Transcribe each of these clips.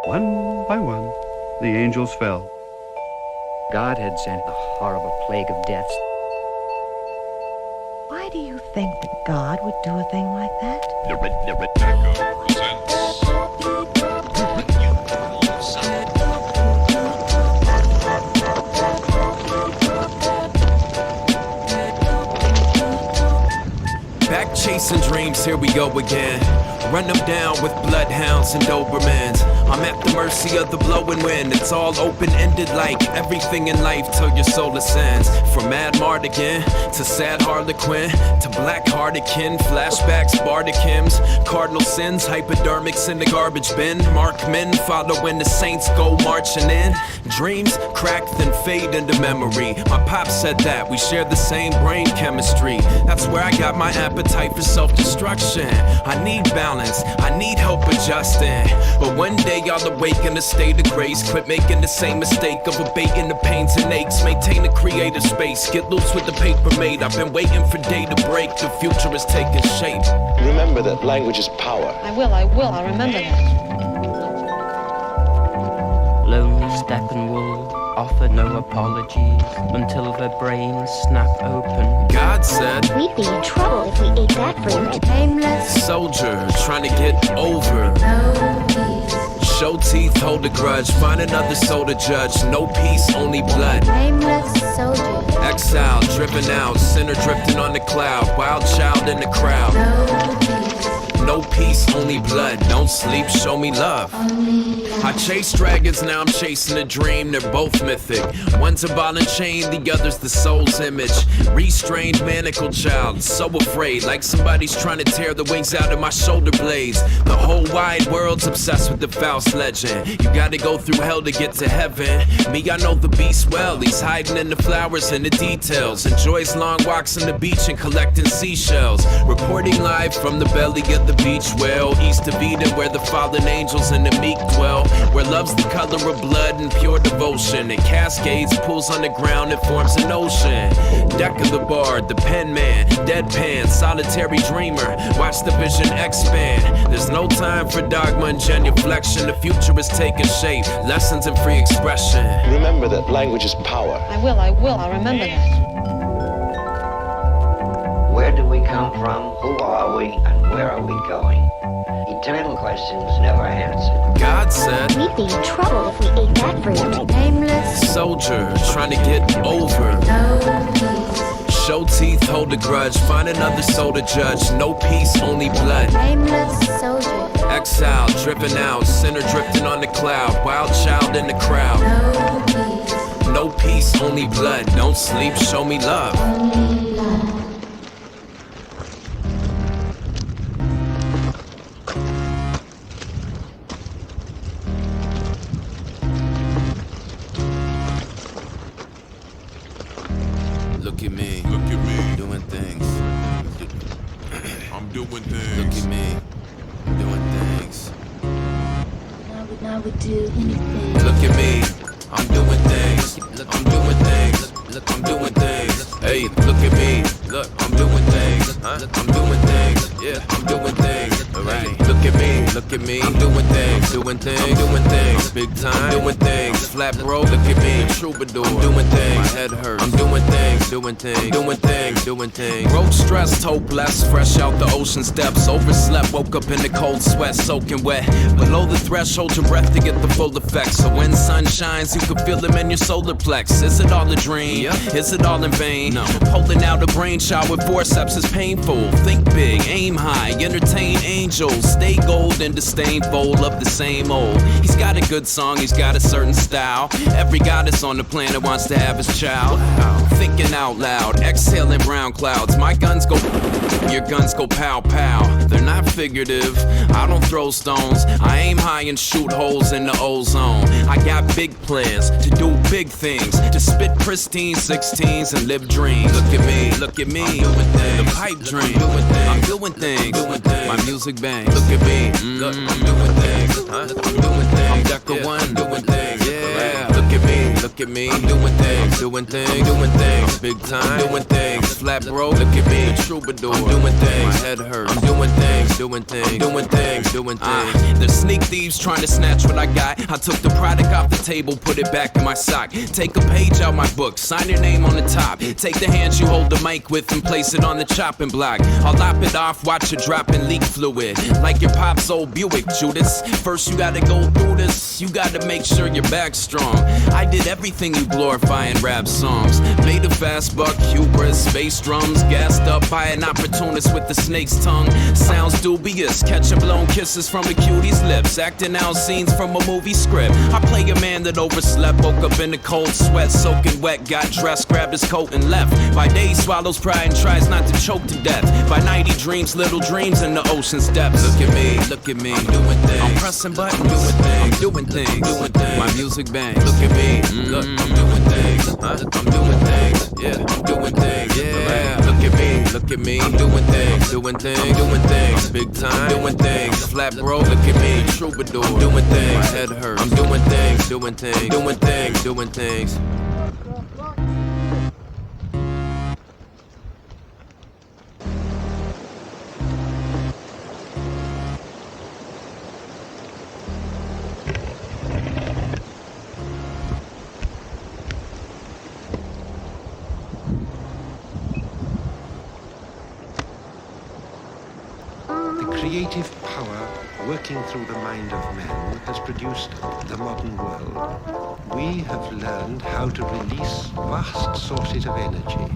One by one, the angels fell. God had sent a horrible plague of deaths. Why do you think that God would do a thing like that? Deca presents Back chasing dreams, here we go again. Run them down with bloodhounds and Dobermans. I'm at the mercy of the blowing wind. It's all open-ended like everything in life till your soul ascends. From Mad Mardigan to Sad Harlequin to Black Hardican, flashbacks, Bardikims, cardinal sins, hypodermics in the garbage bin. Markmen follow when the saints go marching in. Dreams crack then fade into memory. My pop said that we share the same brain chemistry. That's where I got my appetite for self-destruction. I need balance, I need help adjusting. But one day I'll awake in a state of grace. Quit making the same mistake of abating the pains and aches. Maintain a creative space, get loose with the paper made. I've been waiting for day to break, the future is taking shape. Remember that language is power. I'll remember that. Lonely Steppenwolf offer no apologies until their brains snap open. God said we'd be in trouble if we ate that fruit. Nameless soldier trying to get over. Show teeth, hold a grudge, find another soul to judge. No peace, only blood. Nameless soldier. Exile, driven out, sinner drifting on the cloud. Wild child in the crowd. No peace, only blood. Don't sleep, show me love. I chase dragons, now I'm chasing a dream. They're both mythic. One's a ball and chain, the other's the soul's image. Restrained, manacled child, so afraid, like somebody's trying to tear the wings out of my shoulder blades. The whole wide world's obsessed with the Faust legend. You gotta go through hell to get to heaven. Me, I know the beast well. He's hiding in the flowers and the details. Enjoys long walks on the beach and collecting seashells. Reporting live from the belly of the beach whale. East of Eden, where the fallen angels and the meek dwell. Where love's the color of blood and pure devotion. It cascades, pools on the ground, and forms an ocean. Deca the bard, the pen man, deadpan, solitary dreamer. Watch the vision expand. There's no time for dogma and genuflection. The future is taking shape. Lessons in free expression. Remember that language is power. I'll remember that. Where do we come from? Who are we? And where are we going? Eternal questions never answered. God said we'd be in trouble if we ate that fruit. Nameless soldier trying to get over. Show teeth, hold a grudge, find another soul to judge. No peace, only blood. Nameless soldier. Exile, driven out, sinner drifting on the cloud. Wild child in the crowd. No peace, only blood. Don't sleep, show me love. Look at me, doing things. I'm doing things. Look at me, doing things. Now we do anything. Look at me, I'm doing things. I'm doing things. I'm doing things. Hey, look at me. Look, I'm doing things. I'm doing things. Yeah, I'm doing things. Alright, look at me. I'm doing things. Doing things. Big time. Doing things. Flat bro, look at me. Troubadour. I'm doing things. My head hurts. I'm doing things. Broke, stressed, hopeless. Fresh out the ocean's depths. Overslept, woke up in the cold sweat, soaking wet. Below the threshold, your breath to get the full effect. So when sun shines, you can feel them in your solar plex. Is it all a dream? Is it all in vain? No. Pulling out a brain child with forceps is painful. Think big, aim high, entertain angels. Stay gold and disdainful of the same old. He's got a good song, he's got a certain style. Every goddess on the planet wants to have his child. Thinking out loud, exhaling brown clouds. My guns go, your guns go pow pow. They're not figurative, I don't throw stones. I aim high and shoot holes in the ozone. I got big plans to do big things, to spit pristine 16s and live dreams. Look at me, I'm doing things. The pipe dream, I'm doing things. My music bangs. Look at me, look, I'm doing things. I'm doing things. I'm Deca one, doing things. Yeah, look look at me. I'm doing things, big time, doing things. Flat bro, look at me, troubadour. I'm doing things, my head hurts. I'm doing things. There's sneak thieves trying to snatch what I got. I took the product off the table, put it back in my sock. Take a page out my book, sign your name on the top. Take the hands you hold the mic with and place it on the chopping block. I'll lop it off, watch it drop and leak fluid. Like your pop's old Buick, Judas. First you gotta go through this, you gotta make sure your back's strong. I did everything you glorify in rap songs. Made a fast buck, hubris, bass drums. Gassed up by an opportunist with the snake's tongue. Sounds dubious, catching blown kisses from a cutie's lips. Acting out scenes from a movie script. I play a man that overslept, woke up in a cold sweat, soaking wet, got dressed, grabbed his coat and left. By day he swallows pride and tries not to choke to death. By night he dreams little dreams in the ocean's depths. Look at me, I'm doing things. I'm pressing buttons, I'm doing things. My music bangs. Look at me, look, I'm doing things. I'm doing things, yeah, I'm doing things, yeah. Look at me, I'm doing things, big time, doing things. Flat bro, look at me, troubadour, doing things. My head hurts. I'm doing things. Creative power working through the mind of man has produced the modern world. We have learned how to release vast sources of energy.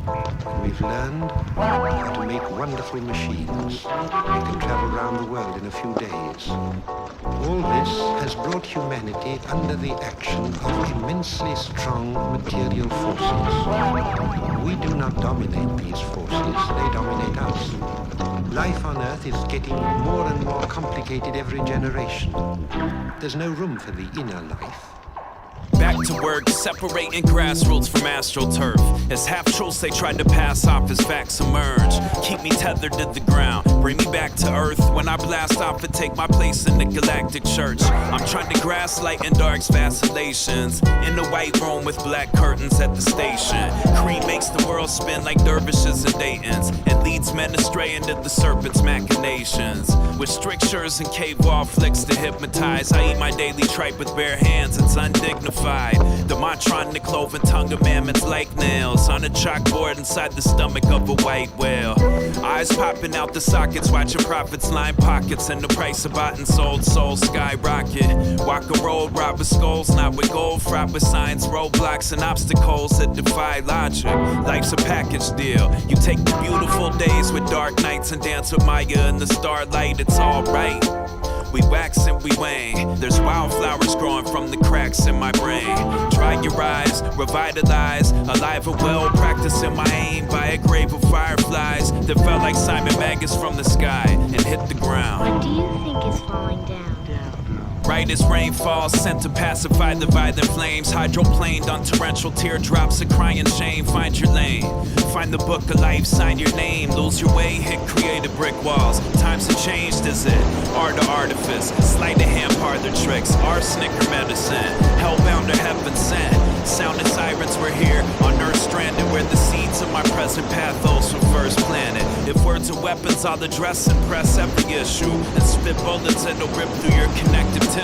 And we've learned how to make wonderful machines that can travel around the world in a few days. All this has brought humanity under the action of immensely strong material forces. We do not dominate these forces, they dominate us. Life on Earth is getting more and more complicated every generation. There's no room for the inner life. Back to work, separating grassroots from astroturf. As half-truths they tried to pass off as facts emerge. Keep me tethered to the ground, bring me back to earth. When I blast off and take my place in the galactic church. I'm trying to grasp light and dark's vacillations. In the white room with black curtains at the station. Cream makes the world spin like dervishes and Daytons. It leads men astray into the serpent's machinations. With strictures and cave wall flicks to hypnotize. I eat my daily tripe with bare hands, it's undignified. The mantra on the cloven tongue of mammoths like nails. On a chalkboard inside the stomach of a white whale. Eyes popping out the sockets, watching profits line pockets. And the price of bought and sold souls skyrocket. Walk a road, rob with skulls, not with gold. Fraught with signs, roadblocks, and obstacles that defy logic. Life's a package deal. You take the beautiful days with dark nights and dance with Maya in the starlight. It's alright. We wax and we wane. There's wildflowers growing from the cracks in my brain. Dry your eyes, revitalize. Alive and well, practicing my aim by a grave of fireflies that felt like Simon Magus from the sky and hit the ground. What do you think is falling down? Right as rain falls, sent to pacify the violent flames. Hydroplaned on torrential teardrops of crying shame. Find your lane, find the book of life, sign your name. Lose your way, hit creative brick walls. Times have changed, is it? Art or artifice, sleight of hand parlor tricks. Arsenic or medicine, hellbound or heaven sent. Sound and sirens were here, on earth stranded. Where the seeds of my present pathos from first planet. If words are weapons, I'll address and press every issue. And spit bullets that'll rip through your connective tissue.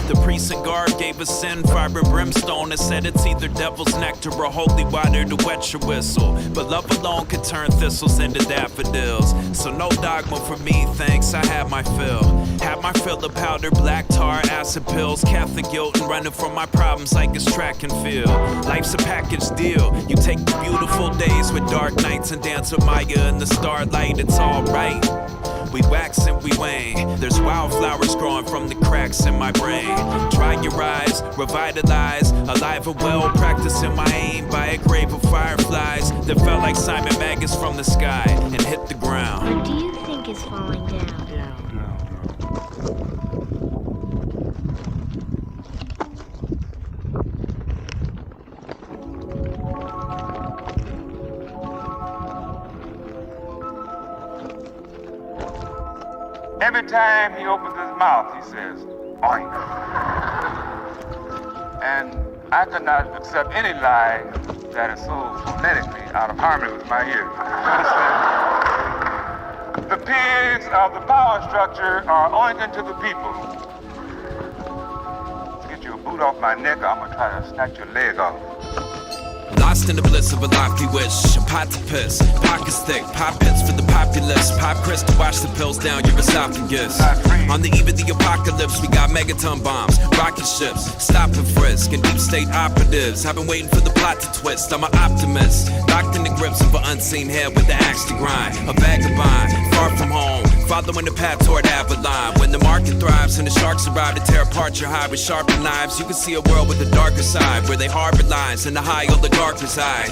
The priest and guard gave us sin, fire and brimstone, and said it's either devil's nectar or holy water to wet your whistle. But love alone could turn thistles into daffodils. So no dogma for me, thanks, I had my fill. Had my fill of powder, black tar, acid pills, Catholic guilt, and running from my problems like it's track and field. Life's a package deal. You take the beautiful days with dark nights and dance with Maya in the starlight. It's alright. We wax and we wane. There's wildflowers growing from the cracks in my brain. Dry your eyes, revitalize. Alive and well, practicing my aim by a grave of fireflies that felt like Simon Magus from the sky and hit the ground. What do you think is falling down? Every time he opens his mouth, he says, oink. And I could not accept any lie that is so phonetically out of harmony with my ears. You understand? The pigs of the power structure are oinking to the people. Get your boot off my neck or I'm gonna try to snatch your leg off. Lost in the bliss of a lofty wish, a pot to piss, pockets thick, pop hits for the populace, pop Chris to wash the pills down your esophagus. On the eve of the apocalypse, we got megaton bombs, rocket ships, stop and frisk, and deep state operatives. I've been waiting for the plot to twist, I'm an optimist, locked in the grips of an unseen head with the axe to grind, a vagabond, far from home, following the path toward Avalon. When the market thrives and the sharks arrive to tear apart your hide with sharpened knives, you can see a world with a darker side, where they harbor lines and the high oligarch resides.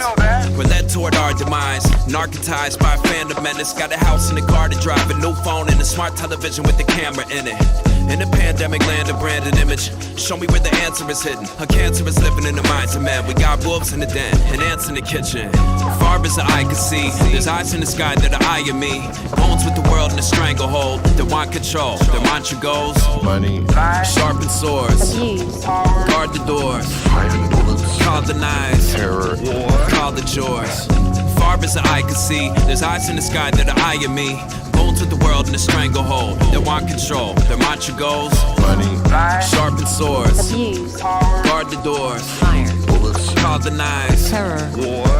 We're led toward our demise, narcotized by a phantom menace. Got a house and a car to drive, a new phone and a smart television with a camera in it. In the pandemic land, a branded image. Show me where the answer is hidden. A cancer is living in the minds of men. We got wolves in the den and ants in the kitchen. Far as the eye can see, there's eyes in the sky that are eyeing me. Bones with the world in a stranglehold. They want control. Their mantra goes: money, sharpen swords, guard the doors, call the knives, terror, call the jaws. Far as the eye can see, there's eyes in the sky that are eyeing me. Bones with the world in a stranglehold. They want control. Their mantra goes: money, sharpen swords, guard the doors, call the knives, terror,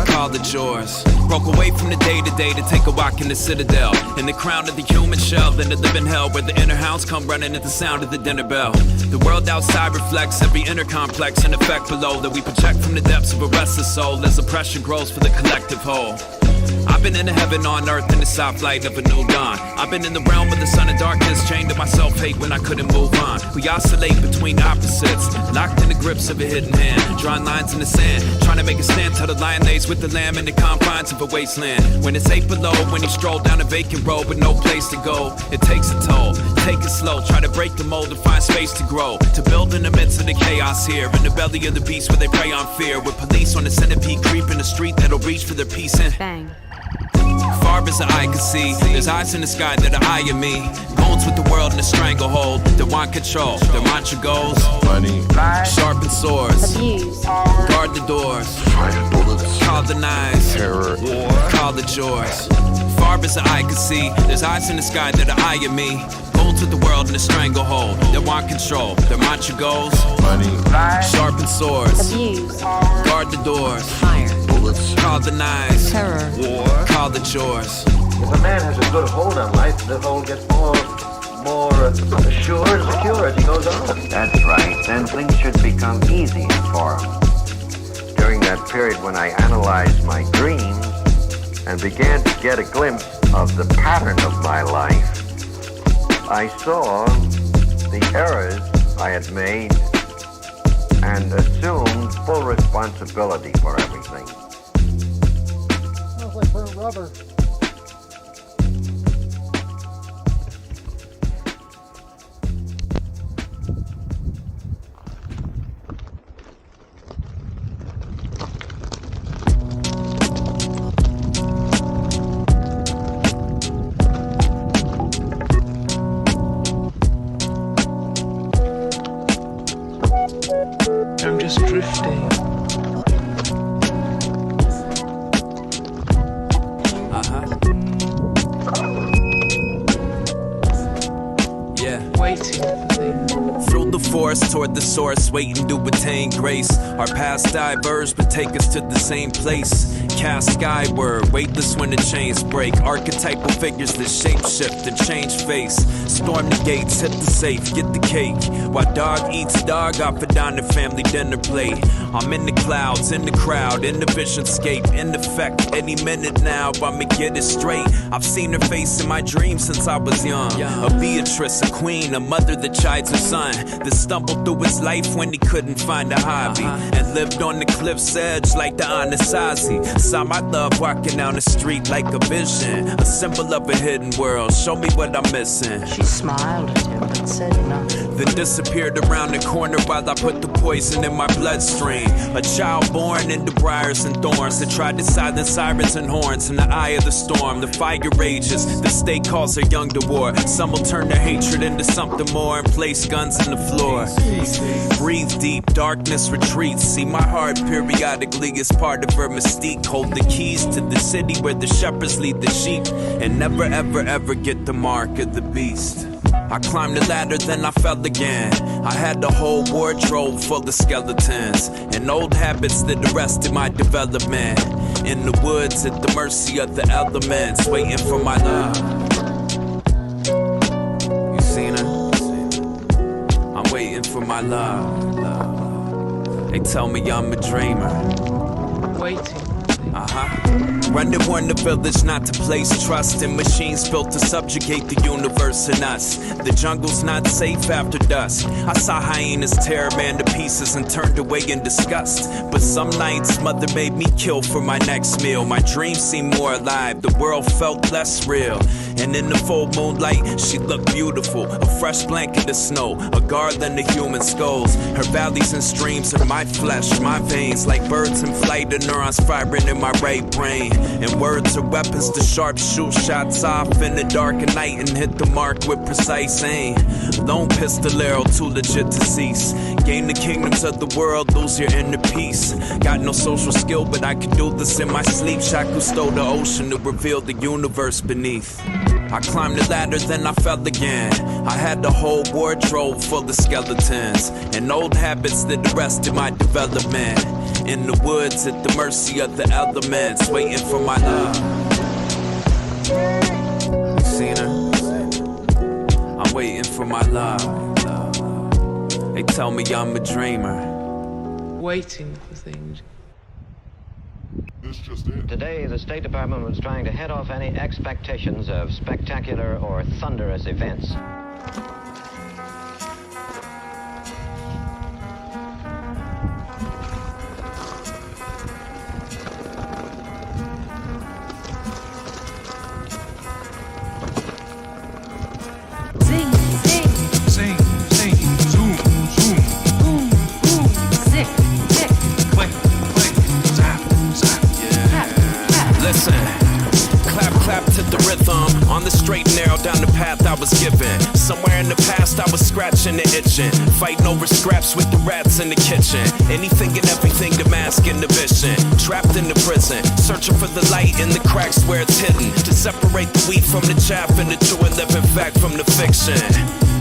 call the jaws. Broke away from the day-to-day to take a walk in the citadel, in the crown of the human shell, in the living hell where the inner hounds come running at the sound of the dinner bell. The world outside reflects every inner complex and effect below that we project from the depths of a restless soul as oppression grows for the collective whole. I've been in the heaven on earth in the soft light of a new dawn. I've been in the realm of the sun and darkness, chained to my self-hate when I couldn't move on. We oscillate between opposites, locked in the grips of a hidden hand, drawing lines in the sand, trying to make a stand till the lion lays with the lamb in the confines of a wasteland. When it's 8 below, when you stroll down a vacant road with no place to go, it takes a toll. Take it slow, try to break the mold to find space to grow, to build in the midst of the chaos here, in the belly of the beast where they prey on fear, with police on the centipede creeping the street that'll reach for their peace and bang. Far as the eye can see, there's eyes in the sky that are eyeing me. Bones with the world in a stranglehold. They want control. Their mantra goes: money, sharpen swords, guard the doors, call the knives, terror, call the jaws. Far as the eye can see, there's eyes in the sky that are eyeing me. Bones with the world in a stranglehold. They want control. Their mantra goes: money, sharpen swords, guard the doors, call the knives, terror, call the jaws. If a man has a good hold on life, the hold gets more assured and secure as he goes on. That's right. Then things should become easier for him. During that period when I analyzed my dreams and began to get a glimpse of the pattern of my life, I saw the errors I had made and assumed full responsibility for everything. Smells like burnt rubber. I'm just drifting. Waiting for things. Through the forest toward the source, waiting to attain grace. Our paths diverge but take us to the same place. Cast skyward, weightless when the chains break. Archetypal figures that shape shift and change face. Storm the gates, hit the safe, get the cake. While dog eats dog off a diner family dinner plate. I'm in the clouds, in the crowd, in the visionscape, in effect. Any minute now, I'ma get it straight. I've seen her face in my dreams since I was young. A Beatrice, a queen, a mother that chides her son, that stumbled through his life when he couldn't find a hobby, and lived on the cliff's edge like the Anasazi. Saw my love walking down the street like a vision, a symbol of a hidden world. Show me what I'm missing. She smiled at him but said nothing. then disappeared around the corner while I put the poison in my bloodstream. A child born into briars and thorns that tried to silence sirens and horns in the eye of the storm. The fire rages, the state calls her young to war. Some will turn their hatred into something more and place guns in the floor. Breathe deep, darkness retreats. See, my heart periodically is part of her mystique. Hold the keys to the city where the shepherds lead the sheep, and never ever ever get the mark of the beast. I climbed the ladder, then I fell again. I had the whole wardrobe full of skeletons and old habits that arrested my development. In the woods at the mercy of the elements, waiting for my love. You seen her? I'm waiting for my love. They tell me I'm a dreamer. Waiting. Run to warn the village not to place trust in machines built to subjugate the universe and us. The jungle's not safe after dusk. I saw hyenas tear a man to pieces and turned away in disgust. But some nights mother made me kill for my next meal. My dreams seemed more alive, the world felt less real. And in the full moonlight, she looked beautiful. A fresh blanket of snow, a garland of human skulls. Her valleys and streams are my flesh, my veins. Like birds in flight, the neurons firing in my right brain. And words are weapons to sharp shoot shots off in the dark of night and hit the mark with precise aim. Lone pistolero, too legit to cease. Gain the kingdoms of the world, lose your inner peace. Got no social skill, but I can do this in my sleep. Shaku stole the ocean to reveal the universe beneath. I climbed the ladder, then I fell again. I had the whole wardrobe full of skeletons and old habits that arrested my development. In the woods at the mercy of the elements, waiting for my love. You seen her? I'm waiting for my love. They tell me I'm a dreamer. Waiting for things. Today, the State Department was trying to head off any expectations of spectacular or thunderous events. On the straight and narrow down the path I was given. Somewhere in the past I was scratching and itching, fighting over scraps with the rats in the kitchen. Anything and everything to mask inhibition. Trapped in the prison, searching for the light in the cracks where it's hidden. To separate the wheat from the chaff and the true and living fact from the fiction.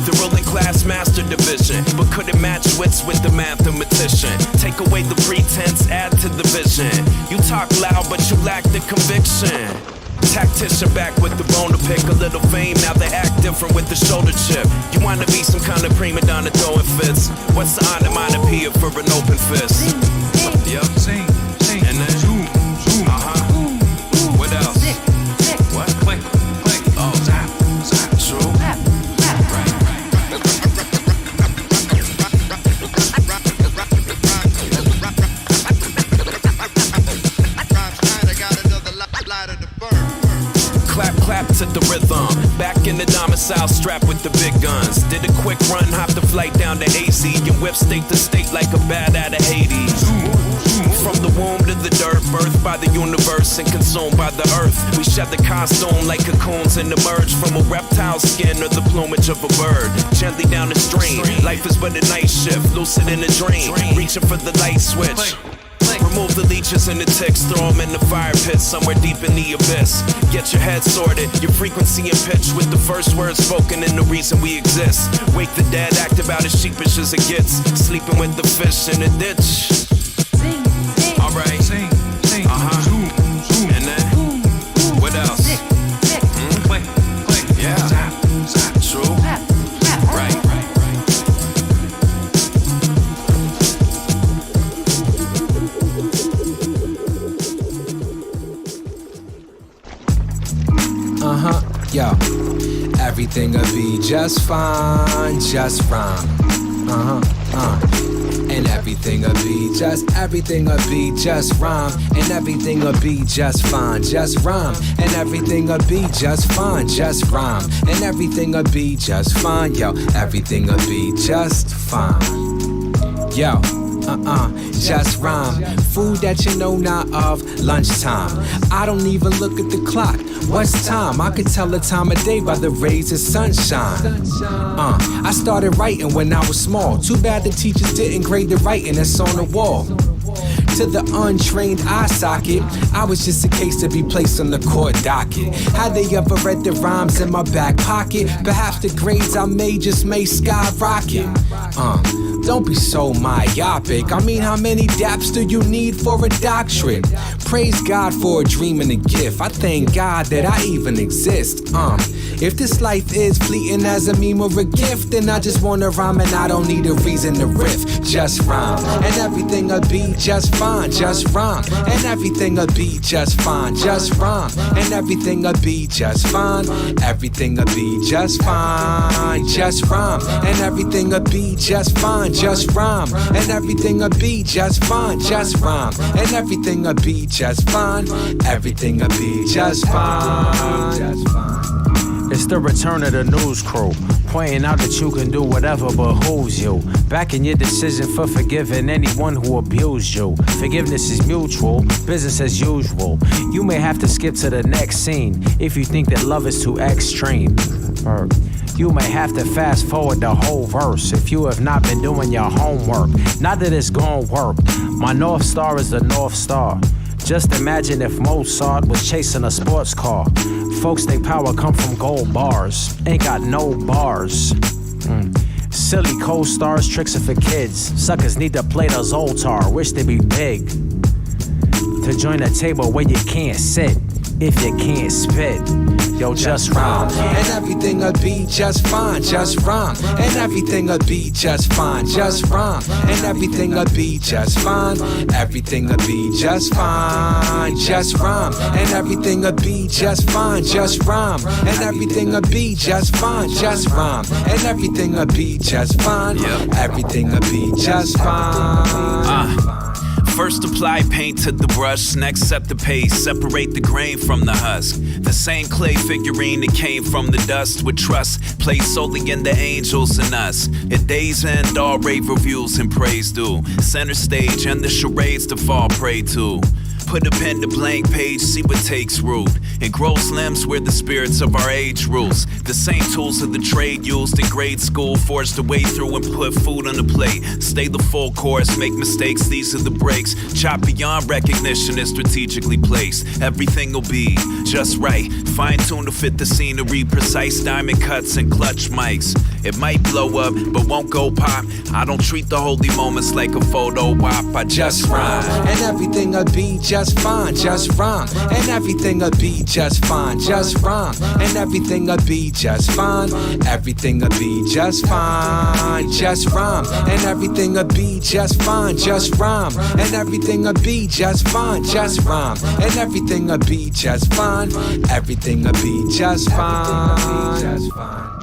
The ruling class master division, but couldn't match wits with the mathematician. Take away the pretense, add to the vision. You talk loud but you lack the conviction. Tactician back with the bone to pick a little fame. Now they act different with the shoulder chip. You wanna be some kind of prima donna throwing fits? What's the onomatopoeia for an open fist? Yep. And then zoom. What else? What? Click. Oh, true. Clap to the rhythm. Back in the domicile, strapped with the big guns. Did a quick run, hopped the flight down to AZ. And whip state to state like a bat out of Hades. From the womb to the dirt, birthed by the universe and consumed by the earth. We shed the costume like cocoons and emerge from a reptile skin or the plumage of a bird. Gently down the stream, life is but a night shift, lucid in a dream. Reaching for the light switch. Remove the leeches and the ticks, throw them in the fire pit somewhere deep in the abyss. Get your head sorted, your frequency and pitch with the first words spoken and the reason we exist. Wake the dead, act about as sheepish as it gets. Sleeping with the fish in the ditch. Alright. And then, what else? Yeah. True. Right. Yo, everything'll be just fine, just fine. And everything'll be just rhyme. And everything'll be just fine, just rhyme. And everything'll be just fine, just rhyme. And everything'll be just fine, yo. Everything'll be just fine. Yo, just rhyme. Food that you know not of, lunchtime. I don't even look at the clock. What's time? I could tell the time of day by the rays of sunshine. I started writing when I was small. Too bad the teachers didn't grade the writing that's on the wall. To the untrained eye socket, I was just a case to be placed on the court docket. Had they ever read the rhymes in my back pocket? Perhaps the grades I made just may skyrocket. Don't be so myopic. I mean, how many daps do you need for a doctorate? Praise God for a dream and a gift. I thank God that I even exist. If this life is fleeting as a meme or a gift, then I just wanna rhyme and I don't need a reason to riff. Just rhyme, and everything'll be just fine. Just rhyme, and everything'll be just fine. Just rhyme, and everything'll be just fine. Everything'll be just fine. Just rhyme, and everything'll be just fine. Just rhyme, and everything'll be just fine. Just rhyme, and everything'll be just fine. Everything'll be just fine. Just fine. It's the return of the news crew, pointing out that you can do whatever behooves you. Backing your decision for forgiving anyone who abused you. Forgiveness is mutual, business as usual. You may have to skip to the next scene if you think that love is too extreme. Or you may have to fast forward the whole verse if you have not been doing your homework. Not that it's gonna work. My North Star is the North Star. Just imagine if Mozart was chasing a sports car. Folks, they power come from gold bars. Ain't got no bars. Silly co-stars, tricks are for kids. Suckers need to play the Zoltar, wish they be big. To join a table where you can't sit if you can't spit. Yo, just rhyme, and everything'll be just fine. Just rhyme, and everything'll be just fine. Just rhyme, and everything'll be just fine. Everything'll be just fine. Just rhyme, and everything'll be just fine. Just rhyme, and everything'll be just fine. Just rhyme, and everything'll be just fine. Everything'll be just fine. First apply paint to the brush, next set the pace, separate the grain from the husk. The same clay figurine that came from the dust with trust, placed solely in the angels and us. At day's end, all rave reviews and praise due. Center stage and the charades to fall prey to. Put a pen to blank page, see what takes root. And gross limbs where the spirits of our age rules. The same tools of the trade used in grade school, forged a way through and put food on the plate. Stay the full course, make mistakes, these are the breaks. Chop beyond recognition is strategically placed. Everything will be just right. Fine-tuned to fit the scenery, precise diamond cuts and clutch mics. It might blow up, but won't go pop. I don't treat the holy moments like a photo op. I just rhyme, and everything'll be just fine. Just rhyme, and everything'll be just fine. Just rhyme, and everything'll be just fine. Everything'll be just fine. Just rhyme, and everything'll be just fine. Just rhyme, and everything'll be just fine. Just rhyme, and everything'll be just fine. Everything'll be just fine. Just fine.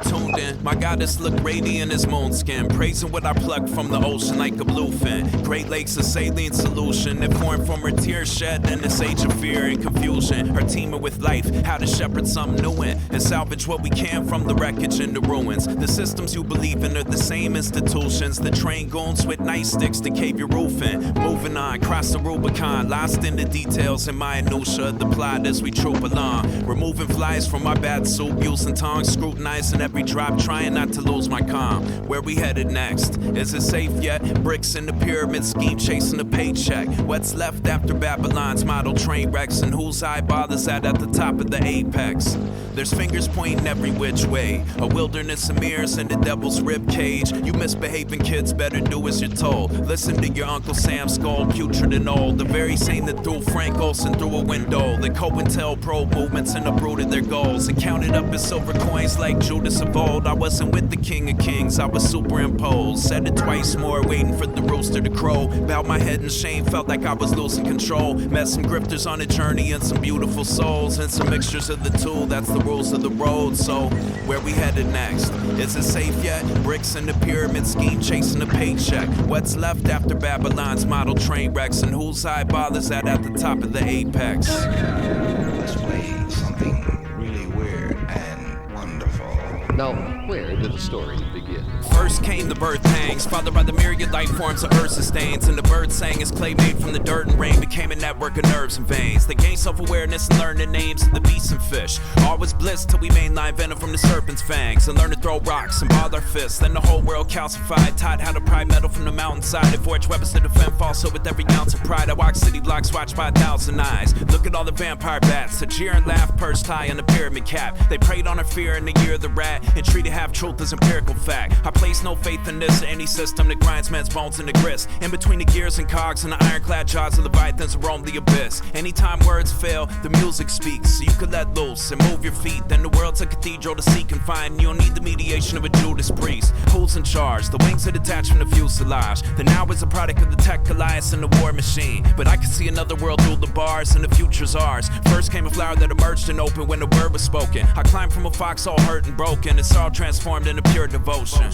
Tuned in, my goddess look radiant as moon skin, praising what I plucked from the ocean like a bluefin. Great Lakes a saline solution that formed from her tears shed in this age of fear and confusion. Her teaming with life, how to shepherd something new in and salvage what we can from the wreckage and the ruins. The systems you believe in are the same institutions that train goons with nightsticks to cave your roof in. Moving on, cross the Rubicon, lost in the details and my minutia of the plot as we troop along. Removing flies from my bat suit, using tongs, scrutinizing every drop, trying not to lose my calm. Where we headed next? Is it safe yet? Bricks in the pyramid scheme, chasing a paycheck. What's left after Babylon's model train wrecks? And whose eyeball is that at the top of the apex? There's fingers pointing every which way. A wilderness of mirrors in the devil's rib cage. You misbehaving kids better do as you're told. Listen to your Uncle Sam's skull, putrid and old. The very same that threw Frank Olsen through a window. The COINTELPRO movements and uprooted their goals. And counted up as silver coins like Judas kings of old. I wasn't with the king of kings, I was superimposed. Said it twice more, waiting for the rooster to crow. Bowed my head in shame, felt like I was losing control. Met some grifters on a journey and some beautiful souls. And some mixtures of the two, that's the rules of the road. So, where we headed next? Is it safe yet? Bricks in the pyramid scheme, chasing a paycheck. What's left after Babylon's model train wrecks? And whose eyeball is that at the top of the apex? Let's play something really weird and wonderful. Now, where did the story begin? First came the birth pangs, fathered by the myriad life forms of earth sustains. And the bird sang as clay made from the dirt and rain became a network of nerves and veins. They gained self-awareness and learned the names of the beasts and fish. All was bliss till we mainline venom from the serpent's fangs. And learned to throw rocks and ball our fists. Then the whole world calcified, taught how to pry metal from the mountainside. And forge weapons to defend falsehood with every ounce of pride. I walk city blocks watched by 1,000 eyes. Look at all the vampire bats, that jeer and laugh perched high on the pyramid cap. They preyed on our fear in the year of the rat, and treated half-truth as empirical fact. I place no faith in this or any system that grinds men's bones into grist. In between the gears and cogs and the ironclad jaws of Leviathans roam the abyss. Anytime words fail, the music speaks. So you can let loose and move your feet. Then the world's a cathedral to seek and find. You don't need the mediation of a Judas priest. Who's in charge? The wings are detached from the fuselage. The now is a product of the tech alliance and the war machine. But I can see another world through the bars and the future's ours. First came a flower that emerged and opened when the word was spoken. I climbed from a fox all hurt and broken. It's all transformed into pure devotion.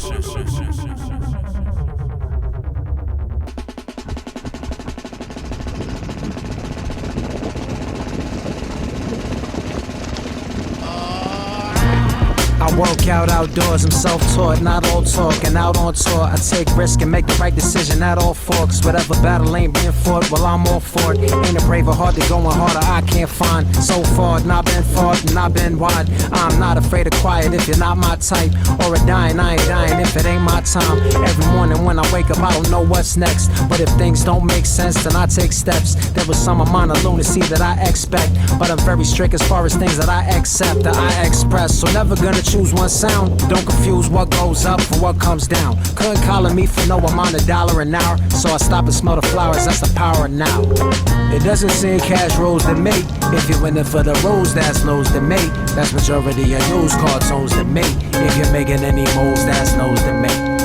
I work out outdoors, I'm self-taught, not all talk. And out on tour, I take risk and make the right decision at all forks. Whatever battle ain't being fought, well I'm all for it. Ain't a braver heart that going harder I can't find. So far, not been far, not been wide. I'm not afraid of quiet if you're not my type. Or a dying, I ain't dying if it ain't my time. Every morning when I wake up, I don't know what's next. But if things don't make sense, then I take steps. There was some amount of lunacy that I expect, but I'm very strict as far as things that I accept, that I express. So never gonna choose one sound. Don't confuse what goes up for what comes down. Couldn't collar me for no amount of $1 an hour, so I stop and smell the flowers, that's the power of now. It doesn't seem cash rolls to me. If you're in it for the rolls, that's lows to me. That's majority of used cartoons to me. If you're making any moves, that's no's to me.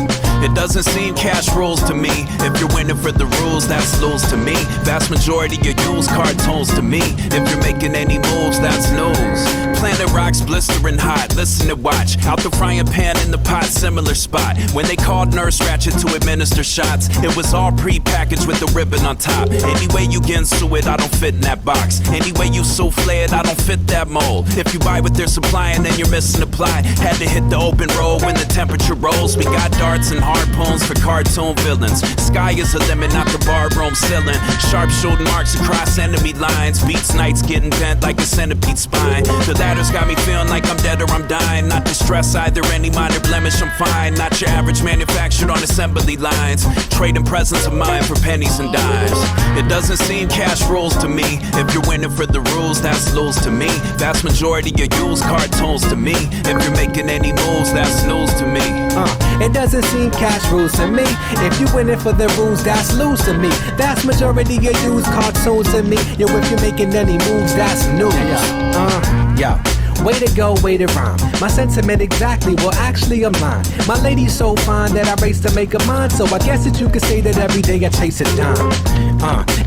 It doesn't seem cash rules to me. If you're winning for the rules, that's lose to me. Vast majority of used cartoons to me. If you're making any moves, that's news. Planet rocks blistering hot, listen and watch. Out the frying pan in the pot, similar spot. When they called Nurse Ratchet to administer shots, it was all pre-packaged with the ribbon on top. Any way you get into it, I don't fit in that box. Any way you souffle it, I don't fit that mold. If you buy what they're supplying, then you're missing the plot. Had to hit the open road when the temperature rose. We got darts and harpoons for cartoon villains. Sky is a limit, not the barroom ceiling. Sharp shooting marks across enemy lines. Beats nights getting bent like a centipede spine. The ladder's got me feeling like I'm dead or I'm dying. Not distressed either, any minor blemish I'm fine. Not your average manufactured on assembly lines. Trading presence of mine for pennies and dimes. It doesn't seem cash rules to me. If you're winning for the rules, that's lose to me. Vast majority of used cartoons to me. If you're making any moves, that's news to me. It doesn't seem cash rules to me. If you winning for the rules, that's lose to me. Vast majority of used cartoons to me. Yo, if you're making any moves, that's news. Yeah. Way to go, way to rhyme. My sentiment exactly, well actually I'm lying. My lady's so fine that I race to make her mine. So I guess that you could say that every day I chase a dime.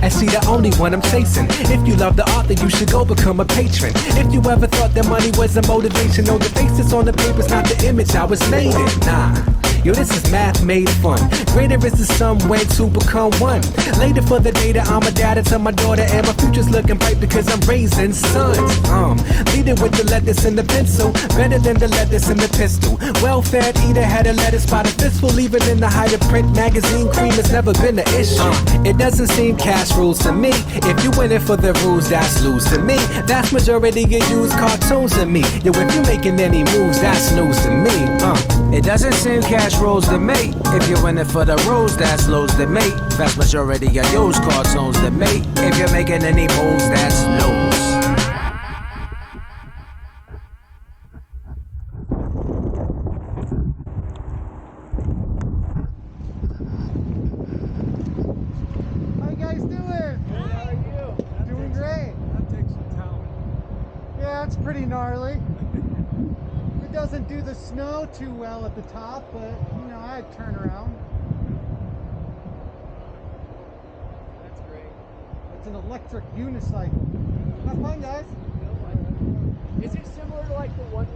And she the only one I'm chasing. If you love the art, then you should go become a patron. If you ever thought that money was a motivation, no, the face that's on the paper's not the image I was made in. Nah. Yo, this is math made fun. Greater is the sum when two become one. Later for the day that I'm a daddy to my daughter, and my future's looking bright because I'm raising sons. Leading with the lettuce and the pencil, better than the lettuce and the pistol. Well-fed eater had a lettuce by the fistful, even in the height of print magazine cream has never been an issue. It doesn't seem cash rules to me. If you win it for the rules, that's lose to me. Vast majority of used cartoons to me. Yo, if you making any moves, that's news to me. It doesn't seem cash rules to me. If you're in it for the rules, that's lose to me. Vast majority of used cartoons to me. If you're making any moves, that's news. How you guys doing? Good, how are you? Doing great. That takes some talent. Yeah, it's pretty gnarly. Who does doesn't do the snow too well at the top, but you know, I had turnaround. That's great. It's an electric unicycle. Have fun, guys. Is it similar to like the one wheel